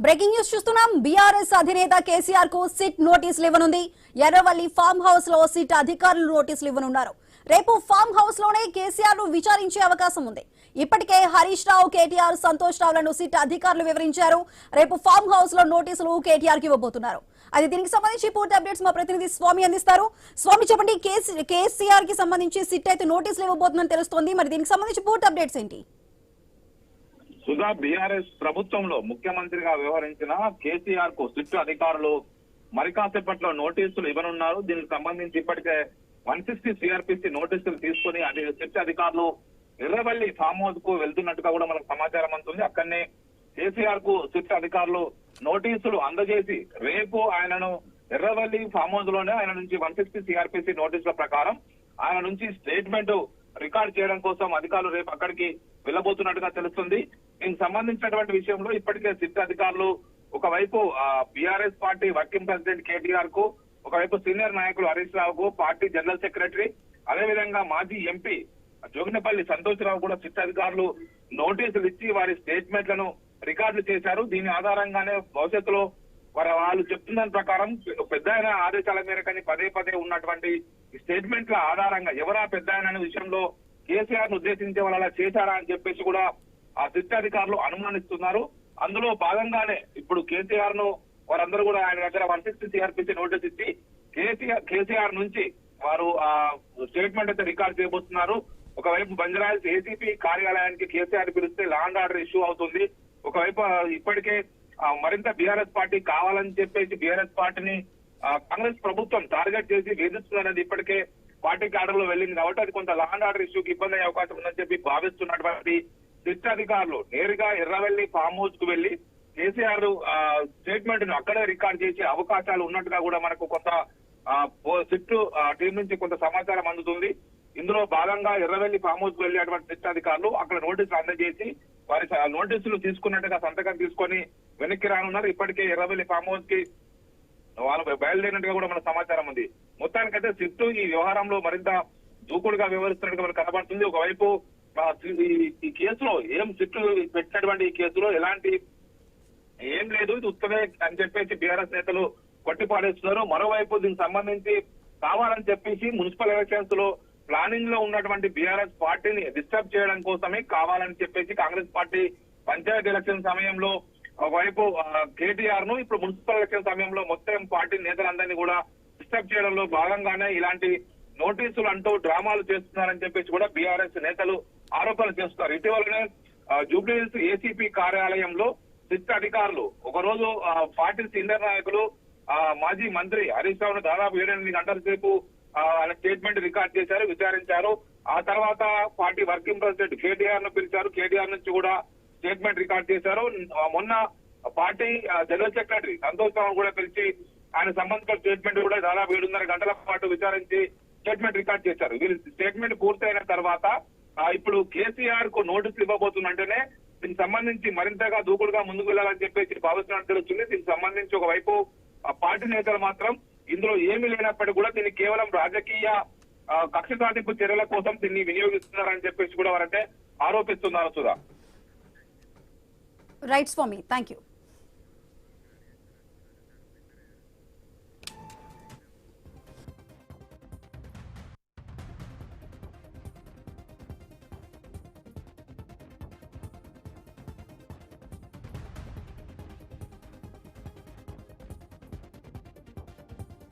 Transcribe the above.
Breaking news చూస్తున్నాం. BRS అధినేత కేసీఆర్ కు సిట్ నోటీసులు ఇవ్వనుంది. ఎర్రవల్లి ఫామ్ హౌస్ లో సిట్ అధికారులు నోటీసులు ఇవ్వనున్నారు. రేపు ఫామ్ హౌస్ లోనే కేసీఆర్ ను విచారించే అవకాశం ఉంది. ఇప్పటికే హరీష్ రావు, కేటీఆర్, సంతోష్ రావులను సిట్ అధికారులు వివరించారు. రేపు ఫామ్ హౌస్ లో నోటీసులు కేటీఆర్ కి ఇవ్వబోతున్నారు. అది దీనికి సంబంధించి పూర్తి అప్డేట్స్ మా ప్రతినిధి స్వామి అందిస్తారు. స్వామి, చెప్పండి, కేసీఆర్ కి సంబంధించి సిట్ అయితే నోటీసులు ఇవ్వబోతుందని తెలుస్తోంది. మరి దీనికి సంబంధించి పూర్తి అప్డేట్స్ ఏంటి? సుధా, బీఆర్ఎస్ ప్రభుత్వంలో ముఖ్యమంత్రిగా వ్యవహరించిన కేసీఆర్ కు సిట్ అధికారులు మరి కాసేపట్లో నోటీసులు ఇవ్వనున్నారు. దీనికి సంబంధించి ఇప్పటికే 160 సిఆర్పిసి నోటీసులు తీసుకుని సిట్ అధికారులు ఎర్రవల్లి ఫామ్ హౌస్ కు వెళ్తున్నట్టుగా కూడా మనకు సమాచారం అందుతుంది. అక్కడనే కేసీఆర్ కు సిట్ అధికారులు నోటీసులు అందజేసి రేపు ఆయనను ఎర్రవల్లి ఫామ్ హౌస్ లోనే ఆయన నుంచి 160 సిఆర్పిసి నోటీసుల ప్రకారం ఆయన నుంచి స్టేట్మెంట్ రికార్డ్ చేయడం కోసం అధికారులు రేపు అక్కడికి వెళ్ళబోతున్నట్టుగా తెలుస్తుంది. దీనికి సంబంధించినటువంటి విషయంలో ఇప్పటికే సిట్ అధికారులు ఒకవైపు BRS party working president KTR కు, ఒకవైపు సీనియర్ నాయకులు హరీష్ రావుకు, పార్టీ జనరల్ సెక్రటరీ, అదేవిధంగా మాజీ ఎంపీ జోగినపల్లి సంతోష్ రావు కూడా సిట్ అధికారులు నోటీసులు ఇచ్చి వారి స్టేట్మెంట్లను రికార్డులు చేశారు. దీని ఆధారంగానే భవిష్యత్తులో వాళ్ళు చెప్తున్న దాని ప్రకారం పెద్ద ఆదేశాల మేరకని పదే పదే ఉన్నటువంటి స్టేట్మెంట్ల ఆధారంగా ఎవరా పెద్ద అనే విషయంలో కేసీఆర్ ను ఉద్దేశించే వాళ్ళు అలా చేశారా అని చెప్పేసి కూడా ఆ సిట్ అధికారులు అనుమానిస్తున్నారు. అందులో భాగంగానే ఇప్పుడు కేసీఆర్ ను వారందరూ కూడా ఆయన దగ్గర 160 సిఆర్పిసి నోటీస్ ఇచ్చి కేసీఆర్ నుంచి వారు ఆ స్టేట్మెంట్ అయితే రికార్డ్ చేయబోతున్నారు. ఒకవైపు బంజారాహిల్స్ ఏసీపీ కార్యాలయానికి కేసీఆర్ పిలిస్తే లా అండ్ ఆర్డర్ ఇష్యూ అవుతుంది. ఒకవైపు ఇప్పటికే మరింత బీఆర్ఎస్ పార్టీ కావాలని చెప్పేసి బీఆర్ఎస్ పార్టీని కాంగ్రెస్ ప్రభుత్వం టార్గెట్ చేసి వేధిస్తున్నది ఇప్పటికే పార్టీ క్యాడర్ లో వెళ్ళింది కాబట్టి అది కొంత లా అండ్ ఆర్డర్ ఇష్యూకి ఇబ్బంది అయ్యే అవకాశం ఉందని చెప్పి భావిస్తున్నటువంటి సిట్ అధికారులు నేరుగా ఎర్రవల్లి ఫామ్ హౌస్ కు వెళ్లి కేసీఆర్ స్టేట్మెంట్ ను అక్కడే రికార్డ్ చేసే అవకాశాలు ఉన్నట్టుగా కూడా మనకు కొంత సిట్ టీం నుంచి కొంత సమాచారం అందుతుంది. ఇందులో భాగంగా ఎర్రవల్లి ఫామ్ హౌస్ కు వెళ్లేటువంటి సిట్ అధికారులు అక్కడ నోటీసులు అందజేసి వారి నోటీసులు తీసుకున్నట్టుగా సంతకం తీసుకొని వెనక్కి రానున్నారు. ఇప్పటికే ఎర్రవల్లి ఫామ్ హౌస్ కి వాళ్ళు బయలుదేరినట్టుగా కూడా మన సమాచారం ఉంది. మొత్తానికైతే సిట్ ఈ వ్యవహారంలో మరింత దూకుడుగా వ్యవహరిస్తున్నట్టుగా మనకు కనబడుతుంది. ఒకవైపు ఈ కేసులో సిట్ పెట్టినటువంటి ఈ కేసులో ఎలాంటి ఏం లేదు, ఇది ఉత్తమే అని చెప్పేసి బీఆర్ఎస్ నేతలు కొట్టిపాడేస్తున్నారు. మరోవైపు దీనికి సంబంధించి కావాలని చెప్పేసి మున్సిపల్ ఎలక్షన్స్ లో ప్లానింగ్ లో ఉన్నటువంటి బీఆర్ఎస్ పార్టీని డిస్టర్బ్ చేయడం కోసమే కావాలని చెప్పేసి కాంగ్రెస్ పార్టీ పంచాయతీ ఎలక్షన్ సమయంలో ఒకవైపు కేటీఆర్ ను, ఇప్పుడు మున్సిపల్ ఎలక్షన్ సమయంలో మొత్తం పార్టీ నేతలందరినీ కూడా డిస్టర్బ్ చేయడంలో భాగంగానే ఇలాంటి నోటీసులు అంటూ డ్రామాలు చేస్తున్నారని చెప్పేసి కూడా బీఆర్ఎస్ నేతలు ఆరోపణలు చేస్తున్నారు. ఇటీవలనే జూబ్లీహిల్స్ ఏసీపీ కార్యాలయంలో సిట్ అధికారులు ఒకరోజు పార్టీ సీనియర్ నాయకులు మాజీ మంత్రి హరీష్ రావును దాదాపు 7-8 గంటల సేపు ఆయన స్టేట్మెంట్ రికార్డ్ చేశారు, విచారించారు. ఆ తర్వాత పార్టీ వర్కింగ్ ప్రెసిడెంట్ కేటీఆర్ ను పిలిచారు, కేటీఆర్ నుంచి కూడా స్టేట్మెంట్ రికార్డ్ చేశారు. మొన్న పార్టీ జనరల్ సెక్రటరీ సంతోష్ రావు కూడా పిలిచి ఆయన సంబంధించిన స్టేట్మెంట్ కూడా దాదాపు 7.5 గంటల పాటు విచారించి స్టేట్మెంట్ రికార్డ్ చేశారు. వీళ్ళు స్టేట్మెంట్ పూర్తయిన తర్వాత ఇప్పుడు కేసీఆర్ కు నోటీసులు ఇవ్వబోతుందంటేనే దీనికి సంబంధించి మరింతగా దూకుడుగా ముందుకు వెళ్లాలని చెప్పేసి భావిస్తున్నట్టు తెలుస్తుంది. దీనికి సంబంధించి ఒకవైపు పార్టీ నేతలు మాత్రం ఇందులో ఏమీ లేనప్పటికీ కూడా దీన్ని కేవలం రాజకీయ కక్ష సాధింపు చర్యల కోసం దీన్ని వినియోగిస్తున్నారని చెప్పేసి కూడా వారంటే ఆరోపిస్తున్నారు. Sudha. Right Swami, thank you.